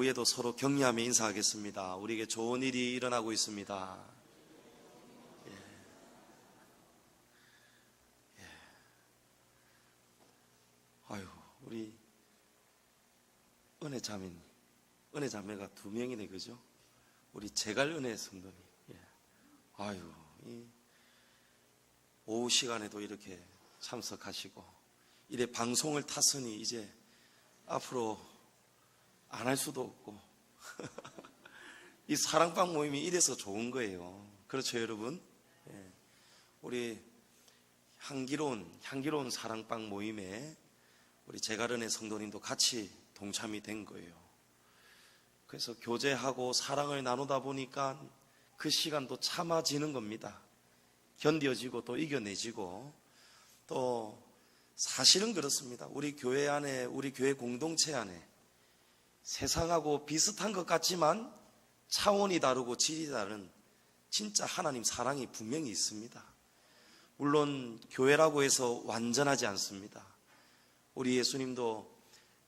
오후에도 서로 격려하며 인사하겠습니다. 우리에게 좋은 일이 일어나고 있습니다. 아유, 우리 은혜 자매가 2명이네, 그죠? 우리 제갈 은혜 성도님. 아유, 이 오후 시간에도 이렇게 참석하시고, 이래 방송을 탔으니 이제 앞으로 안 할 수도 없고 이 사랑방 모임이 이래서 좋은 거예요. 그렇죠, 여러분? 우리 향기로운 사랑방 모임에 우리 제가른의 성도님도 같이 동참이 된 거예요. 그래서 교제하고 사랑을 나누다 보니까 그 시간도 참아지는 겁니다. 견뎌지고 또 이겨내지고, 또 사실은 그렇습니다. 우리 교회 안에, 우리 교회 공동체 안에 세상하고 비슷한 것 같지만 차원이 다르고 질이 다른 진짜 하나님 사랑이 분명히 있습니다. 물론 교회라고 해서 완전하지 않습니다. 우리 예수님도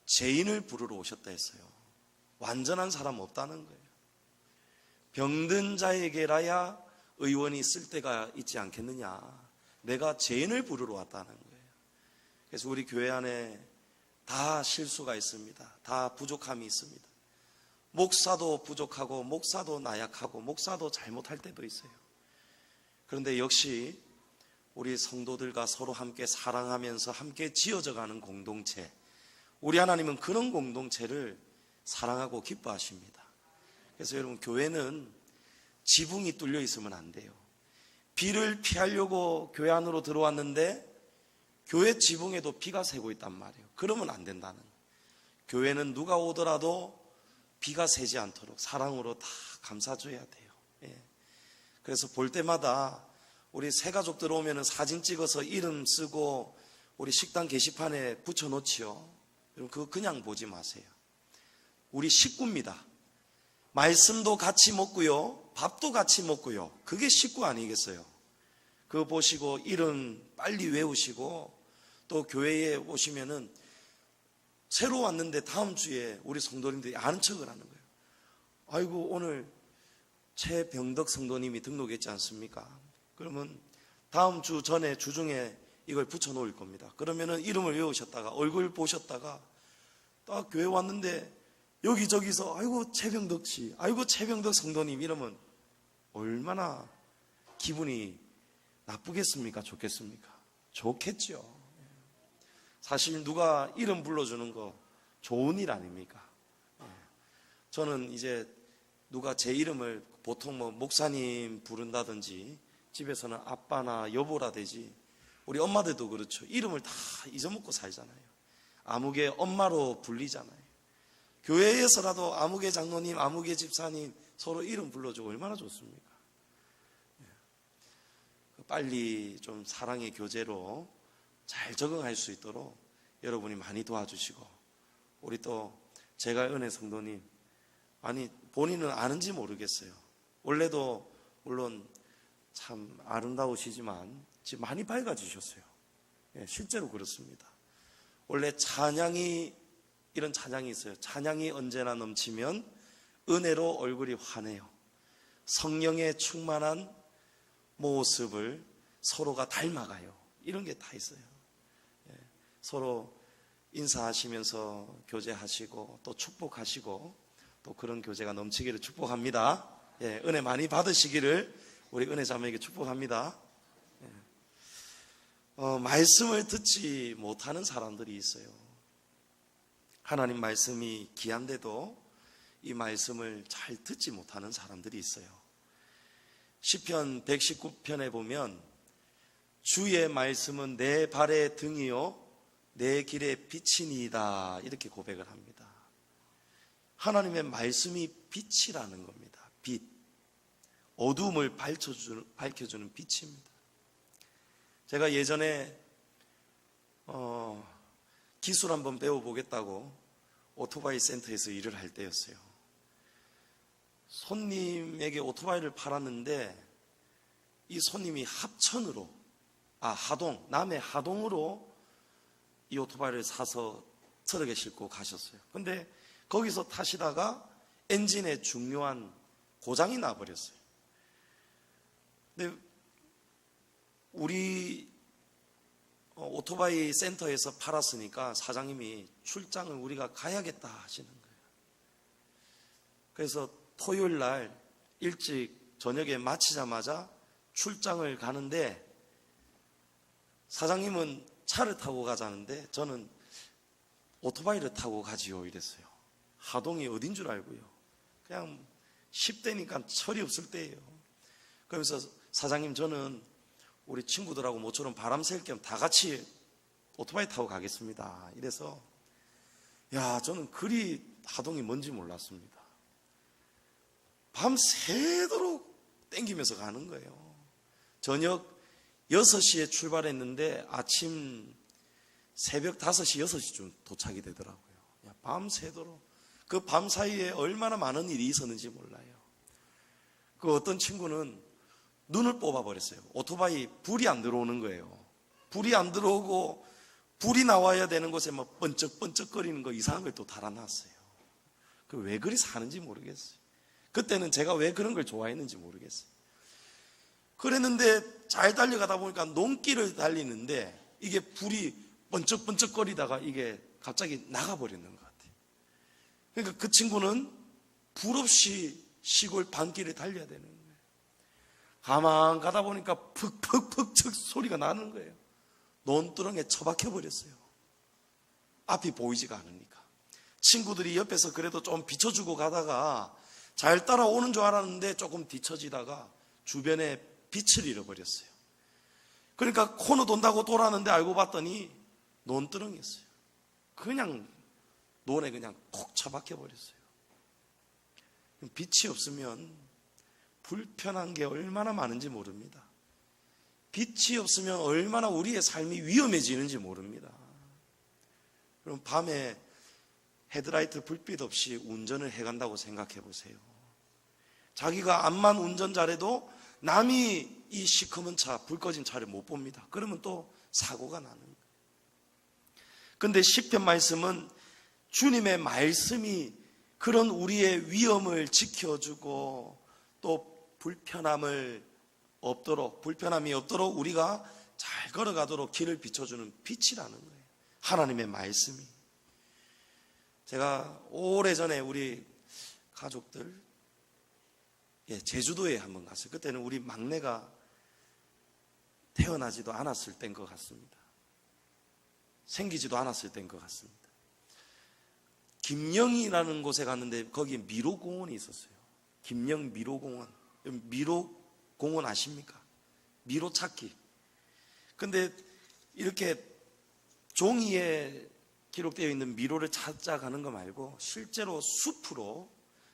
죄인을 부르러 오셨다 했어요. 완전한 사람 없다는 거예요. 병든 자에게라야 의원이 쓸 때가 있지 않겠느냐. 내가 죄인을 부르러 왔다는 거예요. 그래서 우리 교회 안에 다 실수가 있습니다. 다 부족함이 있습니다. 목사도 부족하고, 목사도 나약하고, 목사도 잘못할 때도 있어요. 그런데 역시 우리 성도들과 서로 함께 사랑하면서 함께 지어져가는 공동체, 우리 하나님은 그런 공동체를 사랑하고 기뻐하십니다. 그래서 여러분, 교회는 지붕이 뚫려 있으면 안 돼요. 비를 피하려고 교회 안으로 들어왔는데 교회 지붕에도 비가 새고 있단 말이에요. 그러면 안 된다는 거예요. 교회는 누가 오더라도 비가 새지 않도록 사랑으로 다 감싸줘야 돼요. 그래서 볼 때마다 우리 새 가족 들어오면 사진 찍어서 이름 쓰고 우리 식당 게시판에 붙여놓지요. 여러분, 그거 그냥 보지 마세요. 우리 식구입니다. 말씀도 같이 먹고요, 밥도 같이 먹고요. 그게 식구 아니겠어요? 그거 보시고 이름 빨리 외우시고, 또 교회에 오시면은 새로 왔는데 다음 주에 우리 성도님들이 아는 척을 하는 거예요. 아이고, 오늘 최병덕 성도님이 등록했지 않습니까? 그러면 다음 주 전에 주중에 이걸 붙여 놓을 겁니다. 그러면은 이름을 외우셨다가 얼굴 보셨다가 딱 교회 왔는데 여기저기서 아이고 최병덕 씨, 아이고 최병덕 성도님 이러면 얼마나 기분이 나쁘겠습니까? 좋겠습니까? 좋겠죠. 사실 누가 이름 불러주는 거 좋은 일 아닙니까? 저는 이제 누가 제 이름을 보통 뭐 목사님 부른다든지 집에서는 아빠나 여보라 되지, 우리 엄마들도 그렇죠. 이름을 다 잊어먹고 살잖아요. 아무개 엄마로 불리잖아요. 교회에서라도 아무개 장로님, 아무개 집사님 서로 이름 불러주고 얼마나 좋습니까? 빨리 좀 사랑의 교제로 잘 적응할 수 있도록 여러분이 많이 도와주시고, 우리 또 제가 은혜 성도님, 아니 본인은 아는지 모르겠어요. 원래도 물론 참 아름다우시지만 지금 많이 밝아지셨어요. 실제로 그렇습니다. 원래 찬양이, 이런 찬양이 있어요. 찬양이 언제나 넘치면 은혜로 얼굴이 환해요. 성령에 충만한 모습을 서로가 닮아가요. 이런 게 다 있어요. 서로 인사하시면서 교제하시고 또 축복하시고 또 그런 교제가 넘치기를 축복합니다. 은혜 많이 받으시기를 우리 은혜 자매에게 축복합니다. 말씀을 듣지 못하는 사람들이 있어요. 하나님 말씀이 귀한데도 이 말씀을 잘 듣지 못하는 사람들이 있어요. 시편 119편에 보면 주의 말씀은 내 발의 등이요 내 길의 빛이니이다, 이렇게 고백을 합니다. 하나님의 말씀이 빛이라는 겁니다. 빛, 어두움을 밝혀주는 빛입니다. 제가 예전에 기술 한번 배워보겠다고 오토바이 센터에서 일을 할 때였어요. 손님에게 오토바이를 팔았는데 이 손님이 남해 하동으로 이 오토바이를 사서 트럭에 싣고 가셨어요. 근데 거기서 타시다가 엔진에 중요한 고장이 나버렸어요. 근데 우리 오토바이 센터에서 팔았으니까 사장님이 출장을 우리가 가야겠다 하시는 거예요. 그래서 토요일 날 일찍 저녁에 마치자마자 출장을 가는데, 사장님은 차를 타고 가자는데 저는 오토바이를 타고 가지요 이랬어요. 하동이 어딘 줄 알고요. 그냥 10대니까 철이 없을 때예요. 그러면서 사장님, 저는 우리 친구들하고 모처럼 바람 쐴 겸 다 같이 오토바이 타고 가겠습니다. 이래서 저는 그리 하동이 뭔지 몰랐습니다. 밤새도록 땡기면서 가는 거예요. 저녁 6시에 출발했는데 아침 새벽 5시, 6시쯤 도착이 되더라고요. 밤새도록. 그 밤 사이에 얼마나 많은 일이 있었는지 몰라요. 그 어떤 친구는 눈을 뽑아버렸어요. 오토바이 불이 안 들어오는 거예요. 불이 안 들어오고 불이 나와야 되는 곳에 막 번쩍번쩍거리는 거, 이상한 걸 또 달아놨어요. 그 왜 그리 사는지 모르겠어요. 그때는 제가 왜 그런 걸 좋아했는지 모르겠어요. 그랬는데 잘 달려가다 보니까 논길을 달리는데 이게 불이 번쩍번쩍거리다가 이게 갑자기 나가버리는 것 같아요. 그러니까 그 친구는 불 없이 시골 반길을 달려야 되는 거예요. 가만 가다 보니까 푹푹푹 소리가 나는 거예요. 논두렁에 처박혀 버렸어요. 앞이 보이지가 않으니까. 친구들이 옆에서 그래도 좀 비춰주고 가다가 잘 따라오는 줄 알았는데 조금 뒤처지다가 주변에 빛을 잃어버렸어요. 그러니까 코너 돈다고 돌았는데 알고 봤더니 논두렁이었어요. 그냥 논에 그냥 콕 처박혀 버렸어요. 빛이 없으면 불편한 게 얼마나 많은지 모릅니다. 빛이 없으면 얼마나 우리의 삶이 위험해지는지 모릅니다. 그럼 밤에 헤드라이트 불빛 없이 운전을 해간다고 생각해 보세요. 자기가 암만 운전 잘해도 남이 이 시커먼 차, 불 꺼진 차를 못 봅니다. 그러면 또 사고가 나는 거예요. 그런데 시편 말씀은 주님의 말씀이 그런 우리의 위험을 지켜주고 또 불편함이 없도록 우리가 잘 걸어가도록 길을 비춰주는 빛이라는 거예요. 하나님의 말씀이. 제가 오래전에 우리 가족들 제주도에 한번 갔어요. 그때는 우리 막내가 태어나지도 않았을 때인 것 같습니다. 생기지도 않았을 때인 것 같습니다. 김영이라는 곳에 갔는데 거기에 미로공원이 있었어요. 김영 미로공원. 미로공원 아십니까? 미로 찾기. 근데 이렇게 종이에 기록되어 있는 미로를 찾아가는 거 말고 실제로 숲으로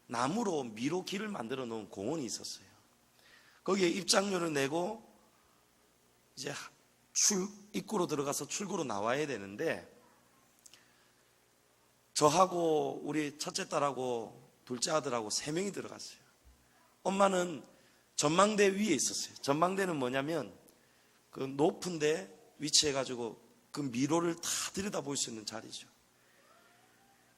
나무로 미로길을 만들어 놓은 공원이 있었어요. 거기에 입장료를 내고 이제 입구로 들어가서 출구로 나와야 되는데, 저하고 우리 첫째 딸하고 둘째 아들하고 3명이 들어갔어요. 엄마는 전망대 위에 있었어요. 전망대는 뭐냐면 그 높은데 위치해가지고 그 미로를 다 들여다볼 수 있는 자리죠.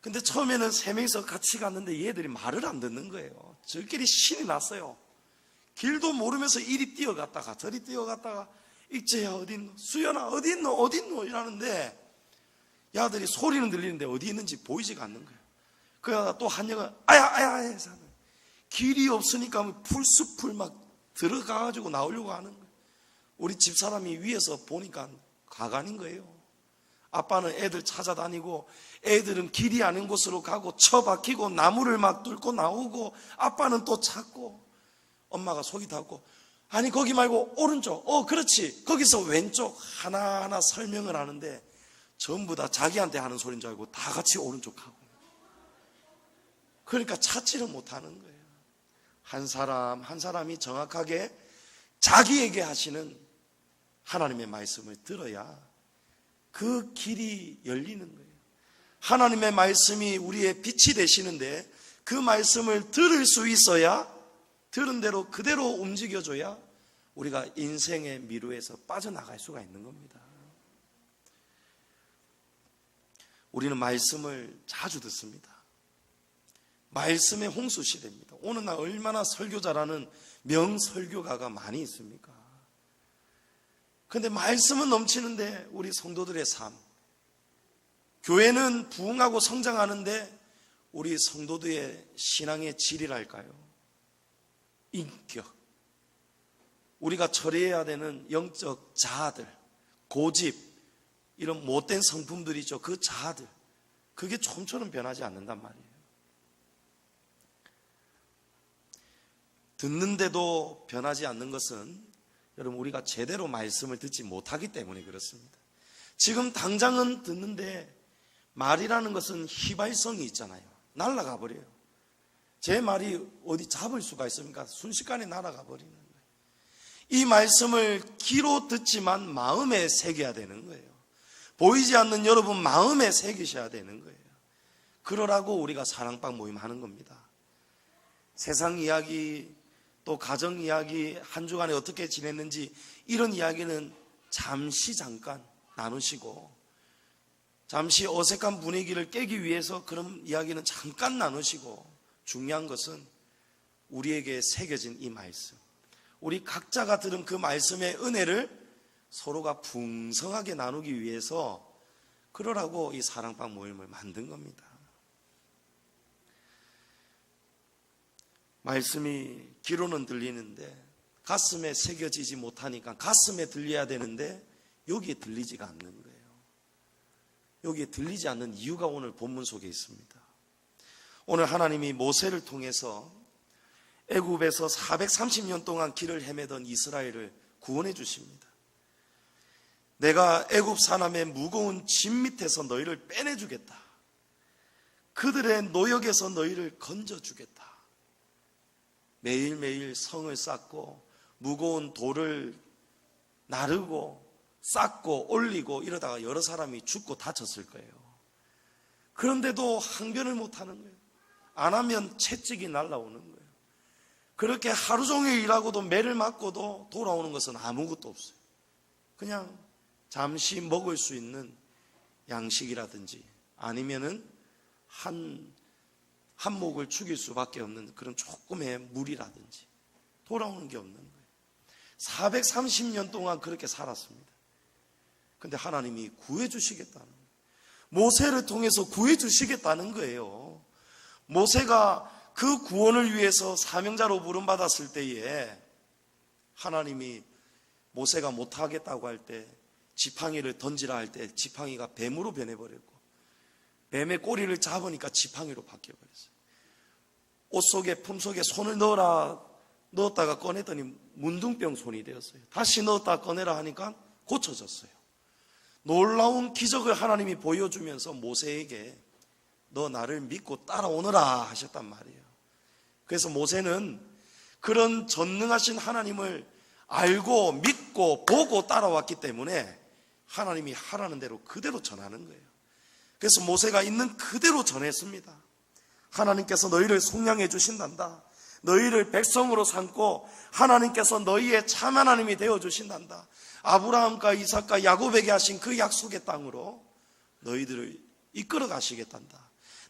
근데 처음에는 3명이서 같이 갔는데 얘들이 말을 안 듣는 거예요. 저끼리 신이 났어요. 길도 모르면서 이리 뛰어갔다가 저리 뛰어갔다가 익재야 어딨노? 수연아 어딨노? 이러는데 야들이 소리는 들리는데 어디 있는지 보이지가 않는 거예요. 그러다 또 한 영은 아야 해서 길이 없으니까 풀숲을 막 들어가가지고 나오려고 하는 거예요. 우리 집사람이 위에서 보니까 가관인 거예요. 아빠는 애들 찾아다니고 애들은 길이 아닌 곳으로 가고 처박히고 나무를 막 뚫고 나오고 아빠는 또 찾고, 엄마가 속이 타고 아니 거기 말고 오른쪽, 그렇지, 거기서 왼쪽, 하나하나 설명을 하는데 전부 다 자기한테 하는 소리인 줄 알고 다 같이 오른쪽 하고, 그러니까 찾지를 못하는 거예요. 한 사람이 정확하게 자기에게 하시는 하나님의 말씀을 들어야 그 길이 열리는 거예요. 하나님의 말씀이 우리의 빛이 되시는데 그 말씀을 들을 수 있어야, 들은 대로 그대로 움직여줘야 우리가 인생의 미루에서 빠져나갈 수가 있는 겁니다. 우리는 말씀을 자주 듣습니다. 말씀의 홍수 시대입니다. 오늘날 얼마나 설교 잘하는 명설교가가 많이 있습니까? 그런데 말씀은 넘치는데 우리 성도들의 삶, 교회는 부흥하고 성장하는데 우리 성도들의 신앙의 질이랄까요? 인격, 우리가 처리해야 되는 영적 자아들, 고집, 이런 못된 성품들이죠. 그 자아들, 그게 좀처럼 변하지 않는단 말이에요. 듣는데도 변하지 않는 것은 여러분 우리가 제대로 말씀을 듣지 못하기 때문에 그렇습니다. 지금 당장은 듣는데 말이라는 것은 휘발성이 있잖아요. 날아가 버려요. 제 말이 어디 잡을 수가 있습니까? 순식간에 날아가 버리는 거예요. 이 말씀을 귀로 듣지만 마음에 새겨야 되는 거예요. 보이지 않는 여러분 마음에 새기셔야 되는 거예요. 그러라고 우리가 사랑방 모임 하는 겁니다. 세상 이야기, 또 가정 이야기, 한 주간에 어떻게 지냈는지 이런 이야기는 잠시 잠깐 나누시고, 잠시 어색한 분위기를 깨기 위해서 그런 이야기는 잠깐 나누시고, 중요한 것은 우리에게 새겨진 이 말씀, 우리 각자가 들은 그 말씀의 은혜를 서로가 풍성하게 나누기 위해서 그러라고 이 사랑방 모임을 만든 겁니다. 말씀이 귀로는 들리는데 가슴에 새겨지지 못하니까 가슴에 들려야 되는데 여기에 들리지가 않는 거예요. 여기에 들리지 않는 이유가 오늘 본문 속에 있습니다. 오늘 하나님이 모세를 통해서 애굽에서 430년 동안 길을 헤매던 이스라엘을 구원해 주십니다. 내가 애굽 사람의 무거운 짐 밑에서 너희를 빼내주겠다. 그들의 노역에서 너희를 건져주겠다. 매일매일 성을 쌓고 무거운 돌을 나르고 쌓고 올리고 이러다가 여러 사람이 죽고 다쳤을 거예요. 그런데도 항변을 못하는 거예요. 안 하면 채찍이 날라오는 거예요. 그렇게 하루 종일 일하고도 매를 맞고도 돌아오는 것은 아무것도 없어요. 그냥 잠시 먹을 수 있는 양식이라든지 아니면은 한 목을 죽일 수밖에 없는 그런 조금의 물이라든지 돌아오는 게 없는 거예요. 430년 동안 그렇게 살았습니다. 근데 하나님이 구해주시겠다는 거예요. 모세를 통해서 구해주시겠다는 거예요. 모세가 그 구원을 위해서 사명자로 부름받았을 때에 하나님이 모세가 못하겠다고 할 때 지팡이를 던지라 할 때 지팡이가 뱀으로 변해버렸고, 뱀의 꼬리를 잡으니까 지팡이로 바뀌어버렸어요. 옷 속에 품 속에 손을 넣었다가 꺼냈더니 문둥병 손이 되었어요. 다시 넣었다 꺼내라 하니까 고쳐졌어요. 놀라운 기적을 하나님이 보여주면서 모세에게 너 나를 믿고 따라오너라 하셨단 말이에요. 그래서 모세는 그런 전능하신 하나님을 알고 믿고 보고 따라왔기 때문에 하나님이 하라는 대로 그대로 전하는 거예요. 그래서 모세가 있는 그대로 전했습니다. 하나님께서 너희를 속량해 주신단다. 너희를 백성으로 삼고 하나님께서 너희의 참 하나님이 되어 주신단다. 아브라함과 이삭과 야곱에게 하신 그 약속의 땅으로 너희들을 이끌어 가시겠단다.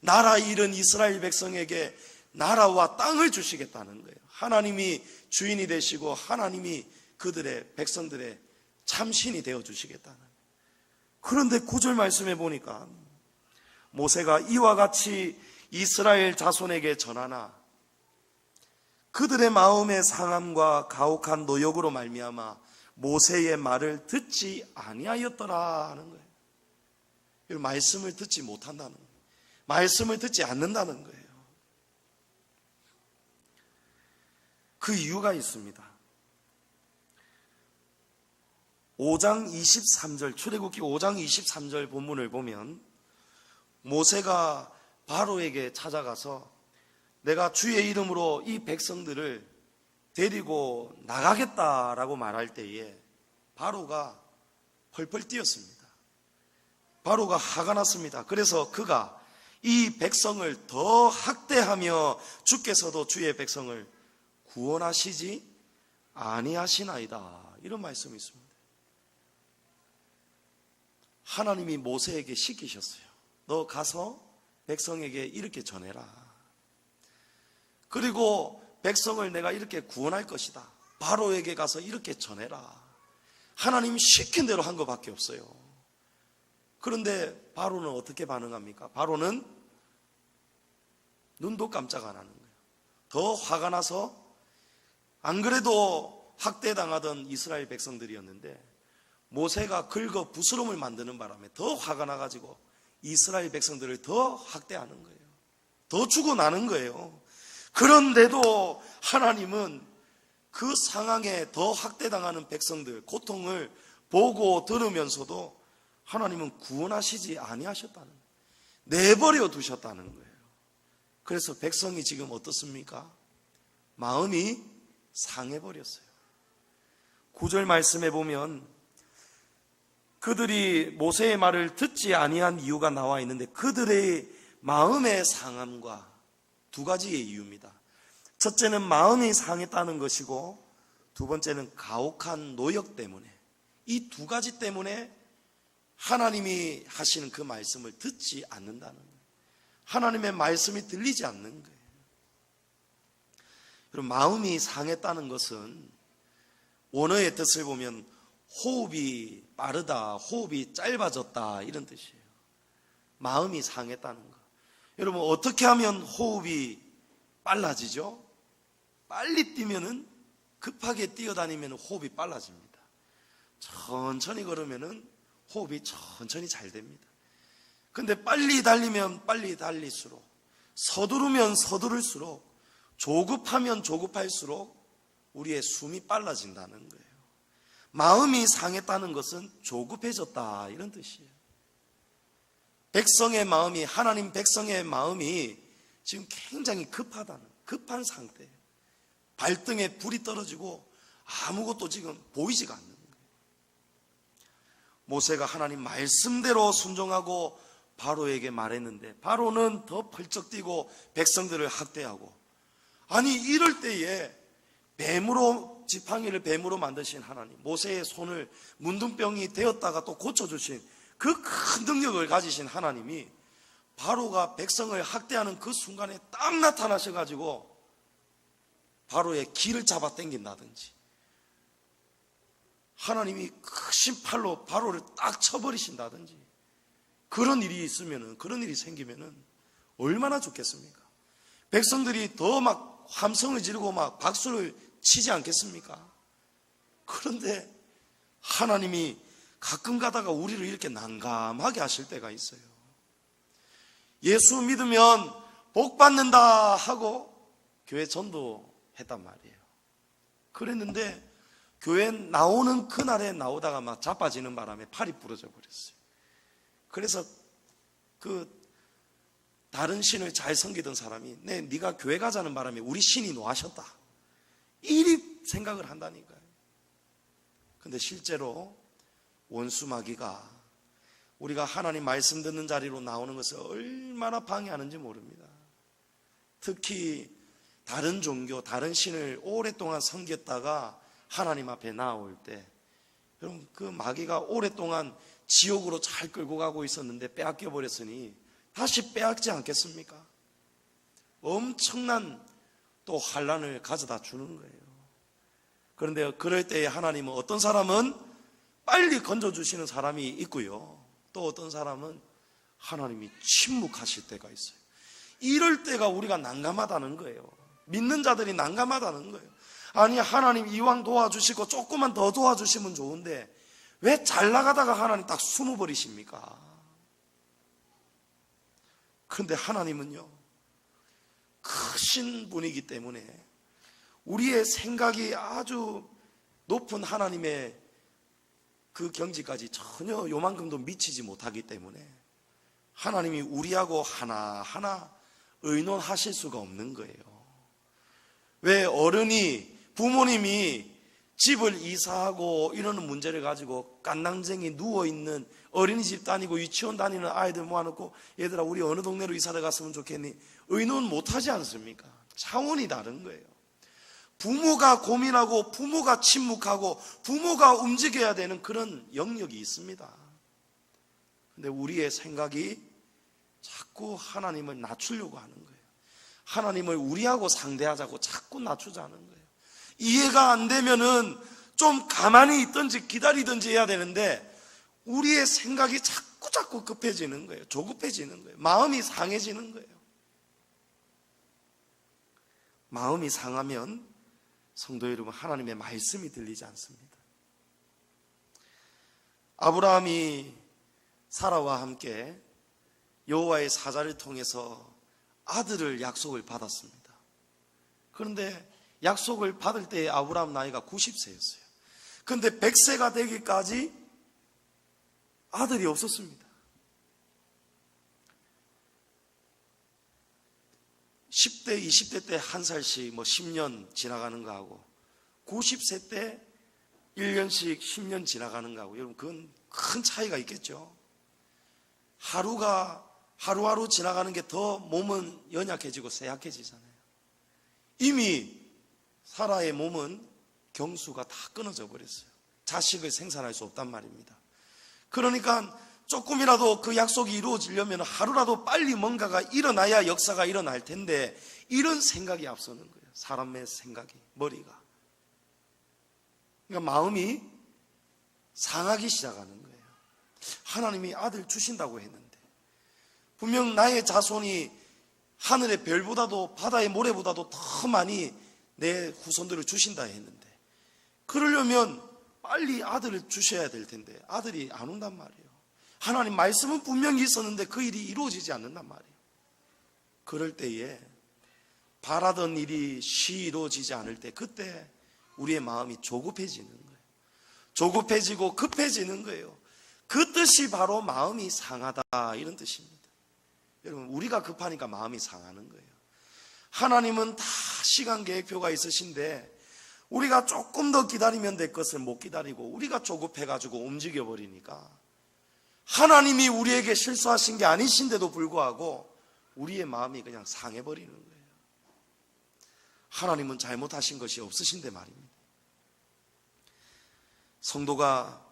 나라 잃은 이스라엘 백성에게 나라와 땅을 주시겠다는 거예요. 하나님이 주인이 되시고 하나님이 그들의 백성들의 참신이 되어 주시겠다는 거예요. 그런데 9절 말씀해 보니까 모세가 이와 같이 이스라엘 자손에게 전하나 그들의 마음의 상함과 가혹한 노역으로 말미암아 모세의 말을 듣지 아니하였더라 하는 거예요. 이 말씀을 듣지 못한다는 거예요. 말씀을 듣지 않는다는 거예요. 그 이유가 있습니다. 5장 23절, 출애굽기 5장 23절 본문을 보면 모세가 바로에게 찾아가서 내가 주의 이름으로 이 백성들을 데리고 나가겠다라고 말할 때에 바로가 펄펄 뛰었습니다. 바로가 화가 났습니다. 그래서 그가 이 백성을 더 학대하며 주께서도 주의 백성을 구원하시지 아니하시나이다. 이런 말씀이 있습니다. 하나님이 모세에게 시키셨어요. 너 가서 백성에게 이렇게 전해라. 그리고 백성을 내가 이렇게 구원할 것이다. 바로에게 가서 이렇게 전해라. 하나님이 시킨 대로 한 것밖에 없어요. 그런데 바로는 어떻게 반응합니까? 바로는 눈도 깜짝 안 하는 거예요. 더 화가 나서, 안 그래도 학대당하던 이스라엘 백성들이었는데 모세가 긁어 부스럼을 만드는 바람에 더 화가 나가지고 이스라엘 백성들을 더 학대하는 거예요. 더 죽어나는 거예요. 그런데도 하나님은 그 상황에 더 학대당하는 백성들 고통을 보고 들으면서도 하나님은 구원하시지 아니하셨다는 거예요. 내버려 두셨다는 거예요. 그래서 백성이 지금 어떻습니까? 마음이 상해버렸어요. 9절 말씀에 보면 그들이 모세의 말을 듣지 아니한 이유가 나와 있는데, 그들의 마음의 상함과 두 가지의 이유입니다. 첫째는 마음이 상했다는 것이고, 두 번째는 가혹한 노역 때문에, 이 두 가지 때문에 하나님이 하시는 그 말씀을 듣지 않는다는 거예요. 하나님의 말씀이 들리지 않는 거예요. 여러분, 마음이 상했다는 것은 원어의 뜻을 보면 호흡이 빠르다, 호흡이 짧아졌다, 이런 뜻이에요. 마음이 상했다는 거. 여러분, 어떻게 하면 호흡이 빨라지죠? 빨리 뛰면은, 급하게 뛰어다니면 호흡이 빨라집니다. 천천히 걸으면은 호흡이 천천히 잘 됩니다. 근데 빨리 달리면 빨리 달릴수록, 서두르면 서두를수록, 조급하면 조급할수록 우리의 숨이 빨라진다는 거예요. 마음이 상했다는 것은 조급해졌다, 이런 뜻이에요. 백성의 마음이, 하나님 백성의 마음이 지금 굉장히 급한 상태예요. 발등에 불이 떨어지고 아무것도 지금 보이지가 않는 거예요. 모세가 하나님 말씀대로 순종하고 바로에게 말했는데, 바로는 더 펄쩍 뛰고 백성들을 학대하고, 아니 이럴 때에 뱀으로, 지팡이를 뱀으로 만드신 하나님, 모세의 손을 문둥병이 되었다가 또 고쳐주신 그 큰 능력을 가지신 하나님이 바로가 백성을 학대하는 그 순간에 딱 나타나셔가지고 바로의 길을 잡아 당긴다든지, 하나님이 크신 팔로 바로를 딱 쳐버리신다든지, 그런 일이 있으면은, 그런 일이 생기면은 얼마나 좋겠습니까? 백성들이 더 막 함성을 지르고 막 박수를 치지 않겠습니까? 그런데 하나님이 가끔 가다가 우리를 이렇게 난감하게 하실 때가 있어요. 예수 믿으면 복 받는다 하고 교회 전도했단 말이에요. 그랬는데 교회 나오는 그날에 나오다가 막 자빠지는 바람에 팔이 부러져 버렸어요. 그래서 그 다른 신을 잘 섬기던 사람이, 네가 교회 가자는 바람에 우리 신이 노하셨다, 이리 생각을 한다니까요. 근데 실제로 원수 마귀가 우리가 하나님 말씀 듣는 자리로 나오는 것을 얼마나 방해하는지 모릅니다. 특히 다른 종교, 다른 신을 오랫동안 섬겼다가 하나님 앞에 나올 때, 여러분, 그 마귀가 오랫동안 지옥으로 잘 끌고 가고 있었는데 빼앗겨 버렸으니 다시 빼앗지 않겠습니까? 엄청난 또 환난을 가져다 주는 거예요. 그런데 그럴 때에 하나님은, 어떤 사람은 빨리 건져주시는 사람이 있고요, 또 어떤 사람은 하나님이 침묵하실 때가 있어요. 이럴 때가 우리가 난감하다는 거예요. 믿는 자들이 난감하다는 거예요. 아니, 하나님 이왕 도와주시고 조금만 더 도와주시면 좋은데 왜 잘 나가다가 하나님 딱 숨어버리십니까? 그런데 하나님은요, 크신 분이기 때문에 우리의 생각이 아주 높은 하나님의 그 경지까지 전혀 요만큼도 미치지 못하기 때문에 하나님이 우리하고 하나하나 의논하실 수가 없는 거예요. 왜 어른이, 부모님이 집을 이사하고 이러는 문제를 가지고 깐낭쟁이 누워있는, 어린이집 다니고 유치원 다니는 아이들 모아놓고 얘들아 우리 어느 동네로 이사를 갔으면 좋겠니? 의논 못하지 않습니까? 차원이 다른 거예요. 부모가 고민하고 부모가 침묵하고 부모가 움직여야 되는 그런 영역이 있습니다. 근데 우리의 생각이 자꾸 하나님을 낮추려고 하는 거예요. 하나님을 우리하고 상대하자고 자꾸 낮추자는 거예요. 이해가 안 되면은 좀 가만히 있든지 기다리든지 해야 되는데 우리의 생각이 자꾸 급해지는 거예요. 조급해지는 거예요. 마음이 상해지는 거예요. 마음이 상하면 성도 여러분, 하나님의 말씀이 들리지 않습니다. 아브라함이 사라와 함께 여호와의 사자를 통해서 아들을 약속을 받았습니다. 그런데 약속을 받을 때 아브라함 나이가 90세였어요. 그런데 100세가 되기까지 아들이 없었습니다. 10대, 20대 때 한 살씩 10년 지나가는 거하고 90세 때 1년씩 10년 지나가는 거하고, 여러분 그건 큰 차이가 있겠죠. 하루하루 지나가는 게 더 몸은 연약해지고 쇠약해지잖아요. 이미 사라의 몸은 경수가 다 끊어져 버렸어요. 자식을 생산할 수 없단 말입니다. 그러니까 조금이라도 그 약속이 이루어지려면 하루라도 빨리 뭔가가 일어나야 역사가 일어날 텐데, 이런 생각이 앞서는 거예요. 사람의 생각이, 머리가. 그러니까 마음이 상하기 시작하는 거예요. 하나님이 아들 주신다고 했는데, 분명 나의 자손이 하늘의 별보다도 바다의 모래보다도 더 많이 내 후손들을 주신다 했는데, 그러려면 빨리 아들을 주셔야 될 텐데 아들이 안 온단 말이에요. 하나님 말씀은 분명히 있었는데 그 일이 이루어지지 않는단 말이에요. 그럴 때에 바라던 일이 이루어지지 않을 때, 그때 우리의 마음이 조급해지는 거예요. 조급해지고 급해지는 거예요. 그 뜻이 바로 마음이 상하다, 이런 뜻입니다. 여러분, 우리가 급하니까 마음이 상하는 거예요. 하나님은 다 시간 계획표가 있으신데 우리가 조금 더 기다리면 될 것을 못 기다리고 우리가 조급해가지고 움직여버리니까, 하나님이 우리에게 실수하신 게 아니신데도 불구하고 우리의 마음이 그냥 상해버리는 거예요. 하나님은 잘못하신 것이 없으신데 말입니다. 성도가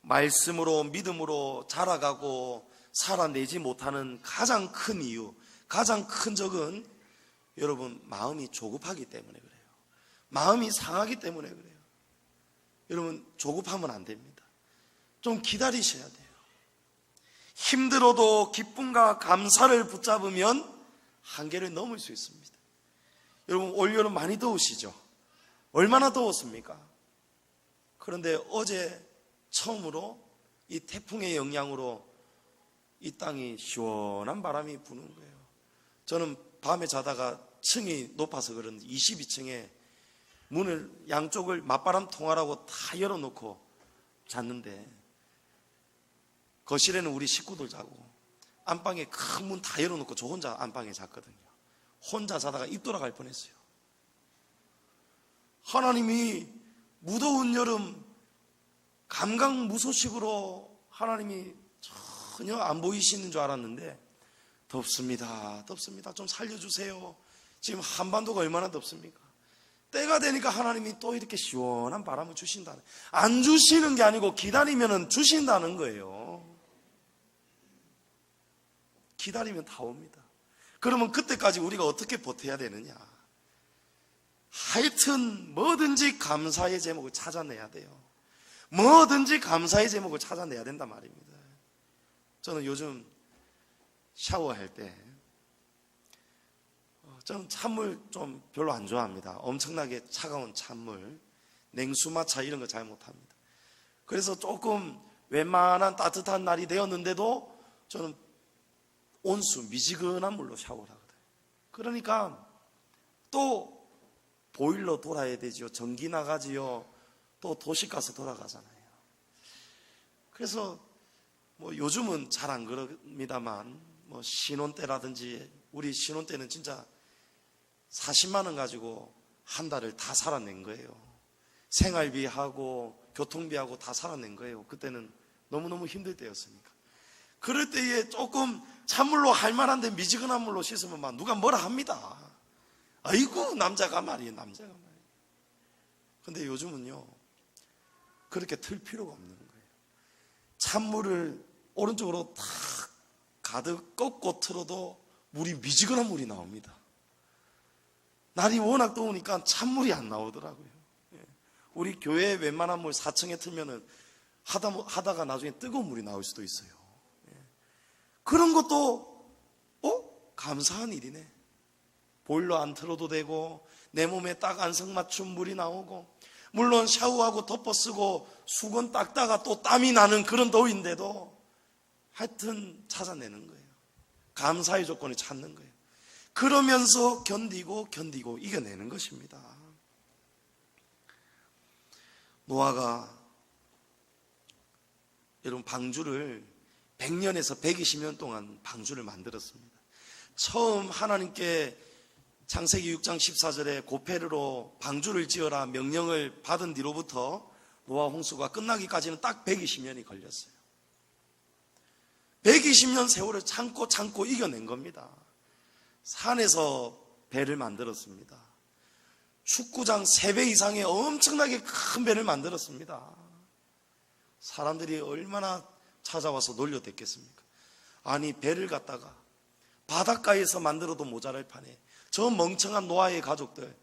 말씀으로, 믿음으로 자라가고 살아내지 못하는 가장 큰 이유, 가장 큰 적은 여러분, 마음이 조급하기 때문에 그래요. 마음이 상하기 때문에 그래요. 여러분, 조급하면 안 됩니다. 좀 기다리셔야 돼요. 힘들어도 기쁨과 감사를 붙잡으면 한계를 넘을 수 있습니다. 여러분, 올여름 많이 더우시죠? 얼마나 더웠습니까? 그런데 어제 처음으로 이 태풍의 영향으로 이 땅이 시원한 바람이 부는 거예요. 저는 밤에 자다가 층이 높아서 그런지 22층에 문을 양쪽을 맞바람 통하라고 다 열어놓고 잤는데, 거실에는 우리 식구들 자고 안방에 큰 문 다 열어놓고 저 혼자 안방에 잤거든요. 혼자 자다가 입 돌아갈 뻔했어요. 하나님이 무더운 여름 감각무소식으로 하나님이 전혀 안 보이시는 줄 알았는데, 덥습니다, 덥습니다, 좀 살려주세요. 지금 한반도가 얼마나 덥습니까? 때가 되니까 하나님이 또 이렇게 시원한 바람을 주신다는, 안 주시는 게 아니고 기다리면 주신다는 거예요. 기다리면 다 옵니다. 그러면 그때까지 우리가 어떻게 버텨야 되느냐? 하여튼 뭐든지 감사의 제목을 찾아내야 돼요. 뭐든지 감사의 제목을 찾아내야 된단 말입니다. 저는 요즘 샤워할 때 저는 찬물 좀 별로 안 좋아합니다. 엄청나게 차가운 찬물, 냉수마차 이런 거 잘 못합니다. 그래서 조금 웬만한 따뜻한 날이 되었는데도 저는 온수, 미지근한 물로 샤워를 하거든요. 그러니까 또 보일러 돌아야 되지요. 전기 나가지요. 또 도시가스 돌아가잖아요. 그래서 요즘은 잘 안 그럽니다만, 신혼 때라든지, 우리 신혼 때는 진짜 40만 원 가지고 한 달을 다 살아낸 거예요. 생활비하고 교통비하고 다 살아낸 거예요. 그때는 너무너무 힘들 때였으니까. 그럴 때에 조금 찬물로 할 만한데 미지근한 물로 씻으면 막 누가 뭐라 합니다. 아이고, 남자가 말이에요, 남자가 말이에요. 근데 요즘은요, 그렇게 틀 필요가 없는 거예요. 찬물을 오른쪽으로 탁 가득 꺾고 틀어도 물이, 미지근한 물이 나옵니다. 날이 워낙 더우니까 찬물이 안 나오더라고요. 우리 교회 웬만한 물 4층에 틀면은 하다가 나중에 뜨거운 물이 나올 수도 있어요. 그런 것도 감사한 일이네. 보일러 안 틀어도 되고 내 몸에 딱 안성맞춤 물이 나오고, 물론 샤워하고 덮어쓰고 수건 닦다가 또 땀이 나는 그런 더위인데도 하여튼 찾아내는 거예요. 감사의 조건을 찾는 거예요. 그러면서 견디고 이겨내는 것입니다. 노아가 여러분 방주를 100년에서 120년 동안 방주를 만들었습니다. 처음 하나님께 창세기 6장 14절에 고페르로 방주를 지어라 명령을 받은 뒤로부터 노아 홍수가 끝나기까지는 딱 120년이 걸렸어요. 120년 세월을 참고 이겨낸 겁니다. 산에서 배를 만들었습니다. 축구장 3배 이상의 엄청나게 큰 배를 만들었습니다. 사람들이 얼마나 찾아와서 놀려댔겠습니까? 아니, 배를 갖다가 바닷가에서 만들어도 모자랄 판에 저 멍청한 노아의 가족들,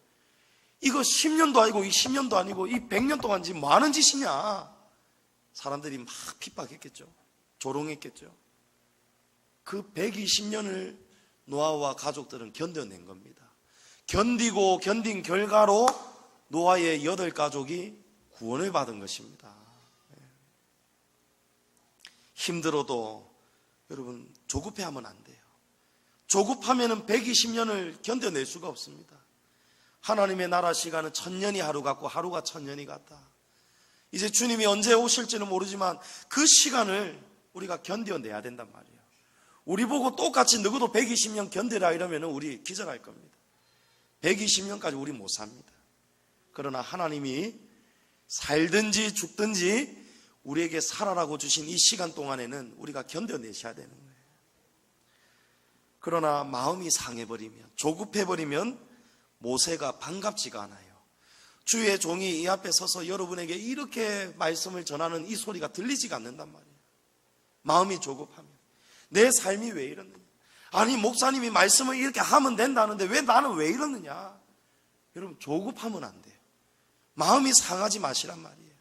이거 10년도 아니고 20년도 아니고 이 100년 동안 지금 뭐 하는 짓이냐, 사람들이 막 핍박했겠죠. 조롱했겠죠. 그 120년을 노아와 가족들은 견뎌낸 겁니다. 견디고 견딘 결과로 노아의 8가족이 구원을 받은 것입니다. 힘들어도 여러분 조급해하면 안 돼요. 조급하면 120년을 견뎌낼 수가 없습니다. 하나님의 나라 시간은 1000년이 하루 같고 하루가 1000년이 같다. 이제 주님이 언제 오실지는 모르지만 그 시간을 우리가 견뎌내야 된단 말이에요. 우리 보고 똑같이 너희도 120년 견디라 이러면 우리 기절할 겁니다. 120년까지 우리 못 삽니다. 그러나 하나님이 살든지 죽든지 우리에게 살아라고 주신 이 시간 동안에는 우리가 견뎌내셔야 되는 거예요. 그러나 마음이 상해버리면, 조급해버리면 모세가 반갑지가 않아요. 주의 종이 이 앞에 서서 여러분에게 이렇게 말씀을 전하는 이 소리가 들리지가 않는단 말이에요. 마음이 조급하면. 내 삶이 왜 이러느냐, 아니 목사님이 말씀을 이렇게 하면 된다는데 왜 나는 왜 이러느냐. 여러분 조급하면 안 돼요. 마음이 상하지 마시란 말이에요.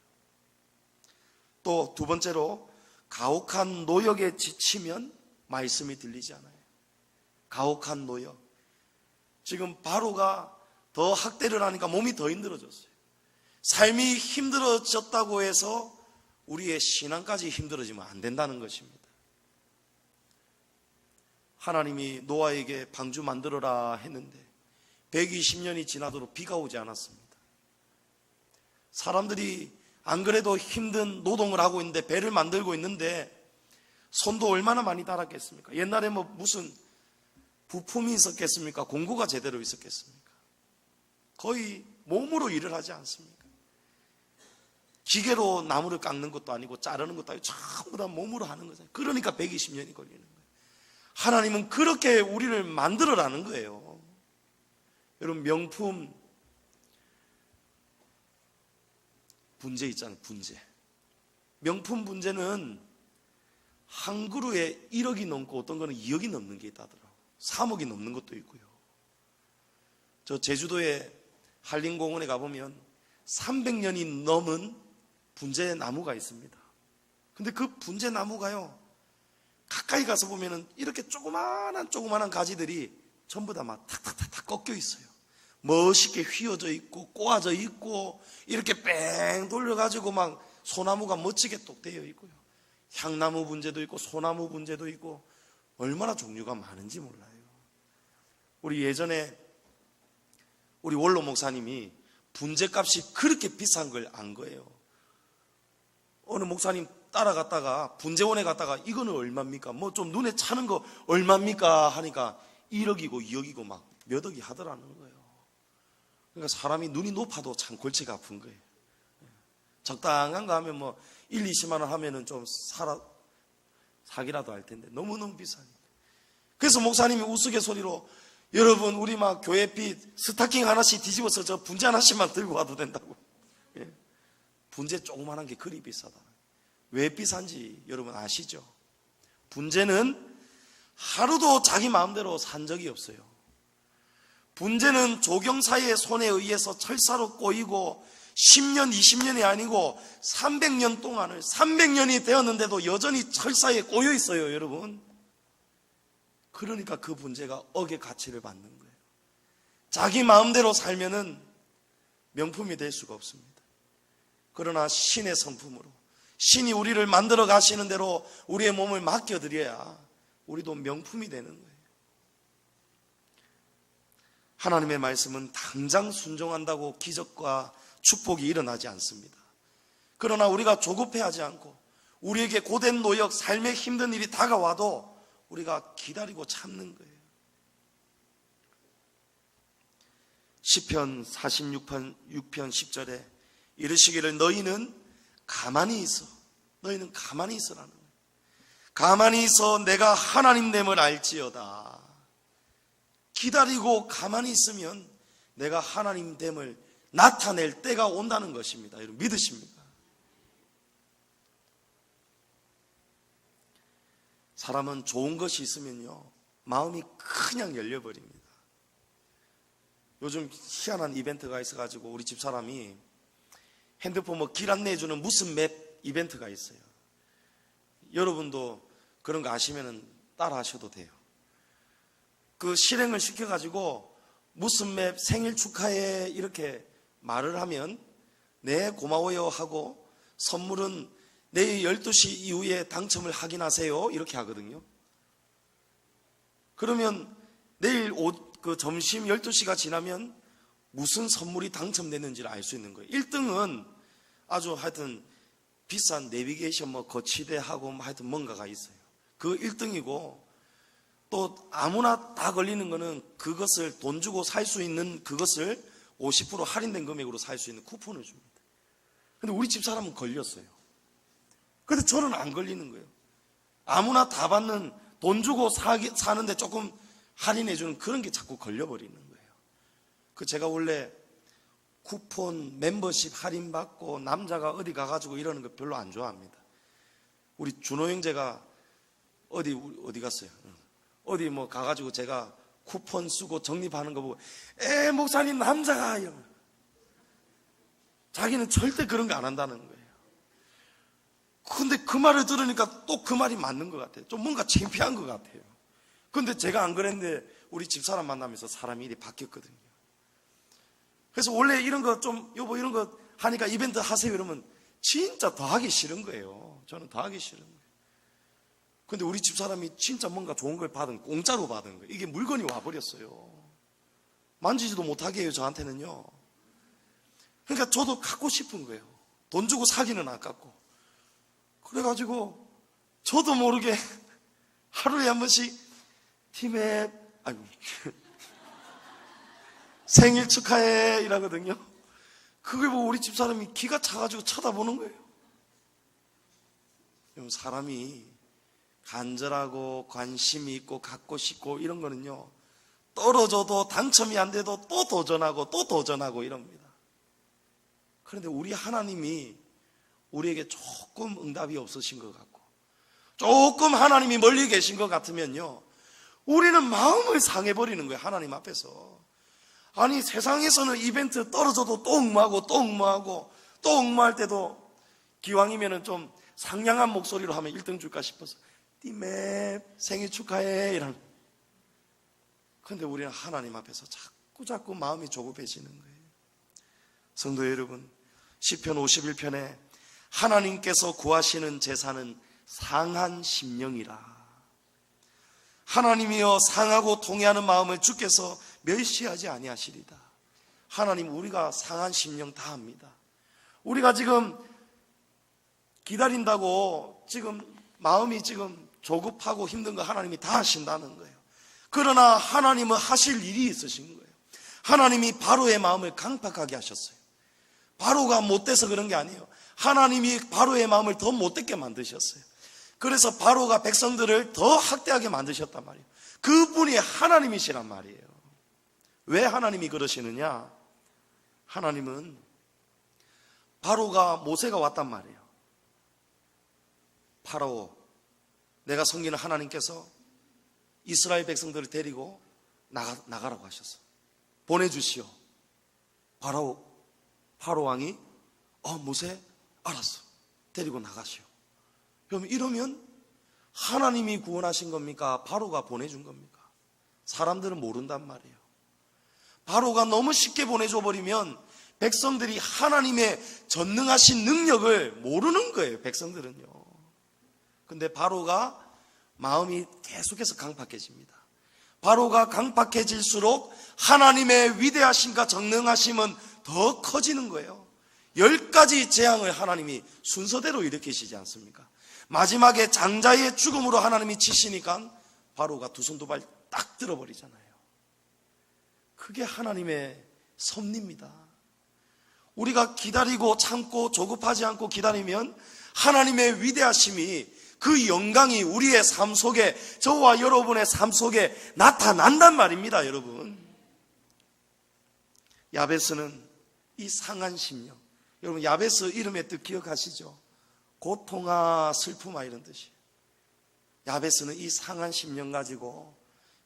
또 두 번째로, 가혹한 노역에 지치면 말씀이 들리지 않아요. 가혹한 노역. 지금 바로가 더 학대를 하니까 몸이 더 힘들어졌어요. 삶이 힘들어졌다고 해서 우리의 신앙까지 힘들어지면 안 된다는 것입니다. 하나님이 노아에게 방주 만들어라 했는데 120년이 지나도록 비가 오지 않았습니다. 사람들이 안 그래도 힘든 노동을 하고 있는데, 배를 만들고 있는데 손도 얼마나 많이 달았겠습니까? 옛날에 뭐 무슨 부품이 있었겠습니까? 공구가 제대로 있었겠습니까? 거의 몸으로 일을 하지 않습니까? 기계로 나무를 깎는 것도 아니고 자르는 것도 아니고 전부 다 몸으로 하는 거잖아요. 그러니까 120년이 걸리는 거예요. 하나님은 그렇게 우리를 만들어라는 거예요. 여러분 명품 분재 있잖아요. 분재. 명품 분재는 한 그루에 1억이 넘고 어떤 거는 2억이 넘는 게 있다더라고요. 3억이 넘는 것도 있고요. 저 제주도의 한림공원에 가보면 300년이 넘은 분재 나무가 있습니다. 근데 그 분재 나무가요, 가까이 가서 보면은 이렇게 조그만한 가지들이 전부 다 막 탁탁탁탁 꺾여 있어요. 멋있게 휘어져 있고 꼬아져 있고 이렇게 뺑 돌려가지고 막 소나무가 멋지게 똑 되어 있고요. 향나무 분재도 있고 소나무 분재도 있고 얼마나 종류가 많은지 몰라요. 우리 예전에 우리 원로 목사님이 분재값이 그렇게 비싼 걸 안 거예요. 어느 목사님 따라갔다가 분재원에 갔다가 이거는 얼마입니까? 뭐 좀 눈에 차는 거 얼마입니까? 하니까 1억이고 2억이고 막 몇 억이 하더라는 거예요. 그러니까 사람이 눈이 높아도 참 골치가 아픈 거예요. 적당한 거 하면 뭐 1, 20만 원 하면은 좀 사기라도 할 텐데 너무너무 비싸니까. 그래서 목사님이 우스갯소리로, 여러분 우리 막 교회비 스타킹 하나씩 뒤집어서 저 분재 하나씩만 들고 와도 된다고. 분재 조그만한 게 그리 비싸다. 왜 비싼지 여러분 아시죠? 분재는 하루도 자기 마음대로 산 적이 없어요. 분재는 조경사의 손에 의해서 철사로 꼬이고 10년, 20년이 아니고 300년이 되었는데도 여전히 철사에 꼬여 있어요, 여러분. 그러니까 그 분재가 억의 가치를 받는 거예요. 자기 마음대로 살면은 명품이 될 수가 없습니다. 그러나 신의 성품으로, 신이 우리를 만들어 가시는 대로 우리의 몸을 맡겨드려야 우리도 명품이 되는 거예요. 하나님의 말씀은 당장 순종한다고 기적과 축복이 일어나지 않습니다. 그러나 우리가 조급해하지 않고 우리에게 고된 노역, 삶의 힘든 일이 다가와도 우리가 기다리고 참는 거예요. 시편 46편 6편 10절에 이르시기를 너희는 가만히 있어. 너희는 가만히 있으라는 거예요. 가만히 있어 내가 하나님됨을 알지어다. 기다리고 가만히 있으면 내가 하나님됨을 나타낼 때가 온다는 것입니다. 여러분 믿으십니까? 사람은 좋은 것이 있으면요 마음이 그냥 열려버립니다. 요즘 희한한 이벤트가 있어가지고 우리 집사람이 핸드폰 길 안내해주는 무슨 맵 이벤트가 있어요. 여러분도 그런 거 아시면 따라 하셔도 돼요. 그 실행을 시켜가지고 무슨 맵 생일 축하해 이렇게 말을 하면 네 고마워요 하고 선물은 내일 12시 이후에 당첨을 확인하세요 이렇게 하거든요. 그러면 내일 점심 12시가 지나면 무슨 선물이 당첨됐는지를 알 수 있는 거예요. 1등은 아주 하여튼 비싼 내비게이션 거치대하고 하여튼 뭔가가 있어요. 그 1등이고 또 아무나 다 걸리는 거는 그것을 돈 주고 살 수 있는 그것을 50% 할인된 금액으로 살 수 있는 쿠폰을 줍니다. 근데 우리 집사람은 걸렸어요. 근데 저는 안 걸리는 거예요. 아무나 다 받는 돈 주고 사는데 조금 할인해주는 그런 게 자꾸 걸려버리는 거예요. 제가 원래 쿠폰 멤버십 할인받고 남자가 어디 가가지고 이러는 거 별로 안 좋아합니다. 우리 준호 형제가 어디 갔어요? 어디 가가지고 제가 쿠폰 쓰고 적립하는 거 보고 목사님 남자가 이러면 자기는 절대 그런 거 안 한다는 거예요. 근데 그 말을 들으니까 또 그 말이 맞는 것 같아요. 좀 뭔가 창피한 것 같아요. 근데 제가 안 그랬는데 우리 집사람 만나면서 사람이 일이 바뀌었거든요. 그래서 원래 이런 거 좀 여보 이런 거 하니까 이벤트 하세요 이러면 진짜 더 하기 싫은 거예요. 저는 더 하기 싫은 거예요. 근데 우리 집사람이 진짜 뭔가 좋은 걸 공짜로 받은 거예요. 이게 물건이 와버렸어요. 만지지도 못하게 해요, 저한테는요. 그러니까 저도 갖고 싶은 거예요. 돈 주고 사기는 아깝고. 그래가지고 저도 모르게 하루에 한 번씩 팀에 생일 축하해 이러거든요. 그걸 보고 우리 집사람이 기가 차가지고 쳐다보는 거예요. 사람이 간절하고 관심이 있고 갖고 싶고 이런 거는요 떨어져도 당첨이 안 돼도 또 도전하고 이럽니다. 그런데 우리 하나님이 우리에게 조금 응답이 없으신 것 같고 조금 하나님이 멀리 계신 것 같으면요 우리는 마음을 상해버리는 거예요. 하나님 앞에서. 아니 세상에서는 이벤트 떨어져도 또 응모할 때도 기왕이면 좀 상냥한 목소리로 하면 1등 줄까 싶어서 띠맵 생일 축하해 이런. 그런데 우리는 하나님 앞에서 자꾸 마음이 조급해지는 거예요. 성도 여러분, 시편 51편에 하나님께서 구하시는 제사는 상한 심령이라. 하나님이여 상하고 통회하는 마음을 주께서 멸시하지 아니하시리다. 하나님 우리가 상한 심령 다 합니다. 우리가 지금 기다린다고 지금 마음이 지금 조급하고 힘든 거 하나님이 다 하신다는 거예요. 그러나 하나님은 하실 일이 있으신 거예요. 하나님이 바로의 마음을 강팍하게 하셨어요. 바로가 못돼서 그런 게 아니에요. 하나님이 바로의 마음을 더 못되게 만드셨어요. 그래서 바로가 백성들을 더 학대하게 만드셨단 말이에요. 그분이 하나님이시란 말이에요. 왜 하나님이 그러시느냐? 하나님은 바로가 모세가 왔단 말이에요. 파라오, 내가 섬기는 하나님께서 이스라엘 백성들을 데리고 나가라고 하셨어. 보내주시오. 파로 왕이 모세 알았어, 데리고 나가시오. 그럼 이러면 하나님이 구원하신 겁니까? 바로가 보내준 겁니까? 사람들은 모른단 말이에요. 바로가 너무 쉽게 보내줘 버리면 백성들이 하나님의 전능하신 능력을 모르는 거예요. 백성들은요. 근데 바로가 마음이 계속해서 강팍해집니다. 바로가 강팍해질수록 하나님의 위대하심과 전능하심은 더 커지는 거예요. 10가지 재앙을 하나님이 순서대로 일으키시지 않습니까? 마지막에 장자의 죽음으로 하나님이 치시니까 바로가 두 손 두 발 딱 들어버리잖아요. 그게 하나님의 섭리입니다. 우리가 기다리고 참고 조급하지 않고 기다리면 하나님의 위대하심이, 그 영광이 우리의 삶 속에, 저와 여러분의 삶 속에 나타난단 말입니다. 여러분, 야베스는 이 상한 심령, 여러분 야베스 이름의 뜻 기억하시죠? 고통아 슬픔아 이런 뜻이에요. 야베스는 이 상한 심령 가지고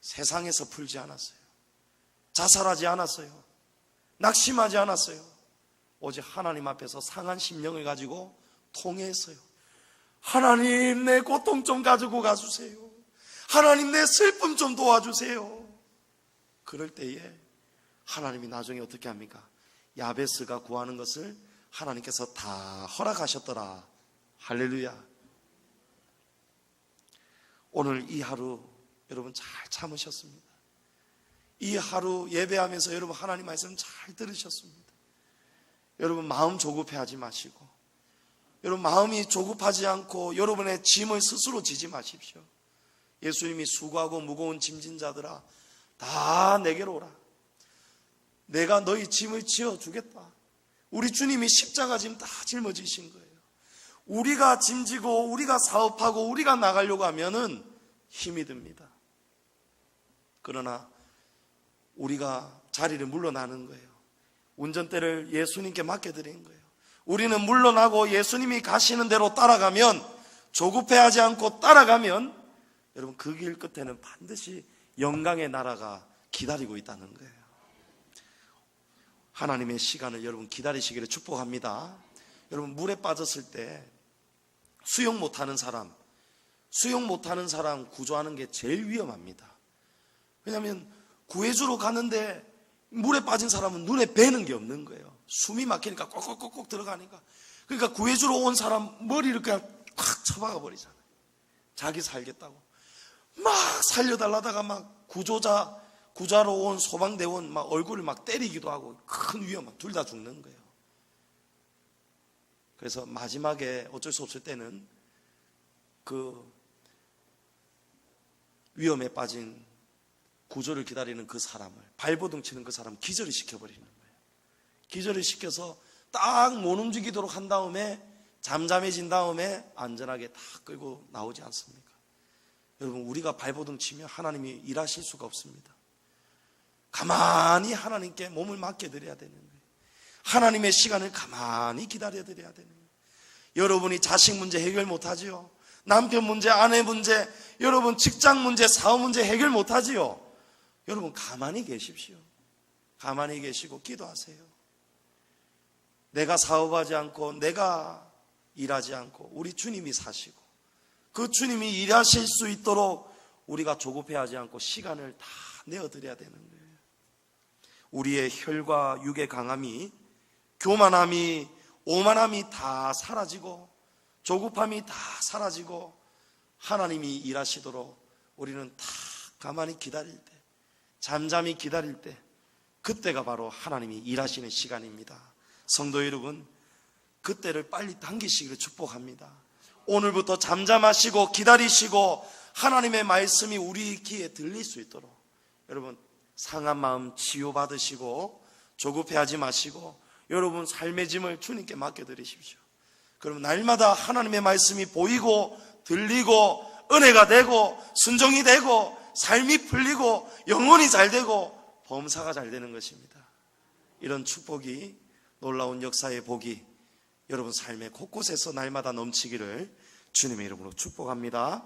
세상에서 풀지 않았어요. 자살하지 않았어요. 낙심하지 않았어요. 오직 하나님 앞에서 상한 심령을 가지고 통회했어요. 하나님, 내 고통 좀 가지고 가주세요. 하나님, 내 슬픔 좀 도와주세요. 그럴 때에 하나님이 나중에 어떻게 합니까? 야베스가 구하는 것을 하나님께서 다 허락하셨더라. 할렐루야. 오늘 이 하루 여러분 잘 참으셨습니다. 이 하루 예배하면서 여러분 하나님 말씀 잘 들으셨습니다. 여러분 마음 조급해하지 마시고, 여러분 마음이 조급하지 않고 여러분의 짐을 스스로 지지 마십시오. 예수님이 수고하고 무거운 짐진 자들아 다 내게로 오라. 내가 너희 짐을 지어주겠다. 우리 주님이 십자가 짐 다 짊어지신 거예요. 우리가 짐지고 우리가 사업하고 우리가 나가려고 하면은 힘이 듭니다. 그러나 우리가 자리를 물러나는 거예요. 운전대를 예수님께 맡겨드린 거예요. 우리는 물러나고 예수님이 가시는 대로 따라가면, 조급해하지 않고 따라가면 여러분 그 길 끝에는 반드시 영광의 나라가 기다리고 있다는 거예요. 하나님의 시간을 여러분 기다리시기를 축복합니다. 여러분 물에 빠졌을 때 수영 못하는 사람 구조하는 게 제일 위험합니다. 왜냐하면 구해주러 가는데 물에 빠진 사람은 눈에 뵈는 게 없는 거예요. 숨이 막히니까 꼭꼭꼭꼭 들어가니까. 그러니까 구해주러 온 사람 머리를 그냥 확 쳐박아 버리잖아요. 자기 살겠다고 막 살려달라다가 막 구자로 온 소방대원 막 얼굴을 막 때리기도 하고, 큰 위험, 둘 다 죽는 거예요. 그래서 마지막에 어쩔 수 없을 때는 그 위험에 빠진 구조를 기다리는 그 사람을, 발버둥 치는 그 사람 기절을 시켜버리는 거예요. 기절을 시켜서 딱 못 움직이도록 한 다음에 잠잠해진 다음에 안전하게 다 끌고 나오지 않습니까? 여러분 우리가 발버둥 치면 하나님이 일하실 수가 없습니다. 가만히 하나님께 몸을 맡겨드려야 되는 거예요. 하나님의 시간을 가만히 기다려드려야 되는 거예요. 여러분이 자식 문제 해결 못하지요. 남편 문제, 아내 문제, 여러분 직장 문제, 사업 문제 해결 못하지요. 여러분 가만히 계십시오. 가만히 계시고 기도하세요. 내가 사업하지 않고 내가 일하지 않고 우리 주님이 사시고 그 주님이 일하실 수 있도록 우리가 조급해하지 않고 시간을 다 내어드려야 되는 거예요. 우리의 혈과 육의 강함이, 교만함이, 오만함이 다 사라지고 조급함이 다 사라지고 하나님이 일하시도록 우리는 다 가만히 기다릴 때, 잠잠히 기다릴 때, 그때가 바로 하나님이 일하시는 시간입니다. 성도 여러분, 그때를 빨리 당기시기를 축복합니다. 오늘부터 잠잠하시고 기다리시고 하나님의 말씀이 우리 귀에 들릴 수 있도록 여러분 상한 마음 치유받으시고 조급해하지 마시고 여러분 삶의 짐을 주님께 맡겨드리십시오. 그러면 날마다 하나님의 말씀이 보이고 들리고 은혜가 되고 순종이 되고 삶이 풀리고 영혼이 잘 되고 범사가 잘 되는 것입니다. 이런 축복이, 놀라운 역사의 복이 여러분 삶의 곳곳에서 날마다 넘치기를 주님의 이름으로 축복합니다.